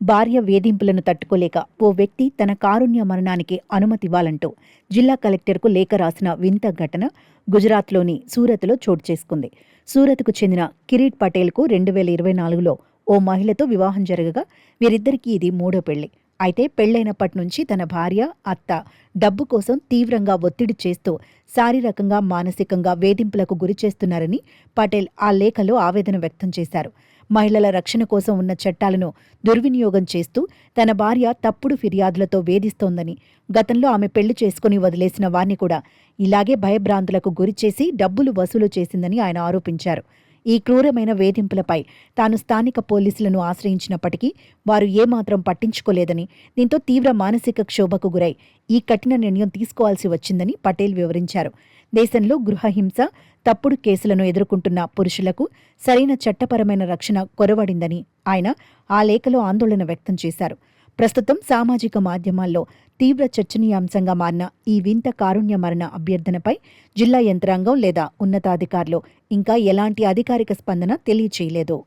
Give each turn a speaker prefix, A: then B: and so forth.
A: భార్య వేధింపులను తట్టుకోలేక ఓ వ్యక్తి తన కారుణ్య మరణానికి అనుమతివ్వాలంటూ జిల్లా కలెక్టర్కు లేఖ రాసిన వింత ఘటన గుజరాత్లోని సూరత్లో చోటు చేసుకుంది. సూరత్కు చెందిన కిరీట్ పటేల్కు 2024లో ఓ మహిళతో వివాహం జరగగా వీరిద్దరికీ ఇది మూడో పెళ్లి. అయితే పెళ్లైనప్పటి నుంచి తన భార్య, అత్త డబ్బు కోసం తీవ్రంగా ఒత్తిడి చేస్తూ శారీరకంగా, మానసికంగా వేధింపులకు గురిచేస్తున్నారని పటేల్ ఆ లేఖలో ఆవేదన వ్యక్తం చేశారు. మహిళల రక్షణ కోసం ఉన్న చట్టాలను దుర్వినియోగం చేస్తూ తన భార్య తప్పుడు ఫిర్యాదులతో వేధిస్తోందని, గతంలో ఆమె పెళ్లి చేసుకుని వదిలేసిన వారిని కూడా ఇలాగే భయభ్రాంతులకు గురిచేసి డబ్బులు వసూలు చేసిందని ఆయన ఆరోపించారు. ఈ క్రూరమైన వేధింపులపై తాను స్థానిక పోలీసులను ఆశ్రయించినప్పటికీ వారు ఏమాత్రం పట్టించుకోలేదని, దీంతో తీవ్ర మానసిక క్షోభకు గురై ఈ కఠిన నిర్ణయం తీసుకోవాల్సి వచ్చిందని పటేల్ వివరించారు. దేశంలో గృహహింస, తప్పుడు కేసులను ఎదుర్కొంటున్న పురుషులకు సరైన చట్టపరమైన రక్షణ కొరవడిందని ఆయన ఆ లేఖలో ఆందోళన వ్యక్తం చేశారు. ప్రస్తుతం సామాజిక మాధ్యమాల్లో తీవ్ర చర్చనీయాంశంగా మారిన ఈ వింత కారుణ్య మరణ అభ్యర్థనపై జిల్లా యంత్రాంగం లేదా ఉన్నతాధికారులు ఇంకా ఎలాంటి అధికారిక స్పందన తెలియచేయలేదు.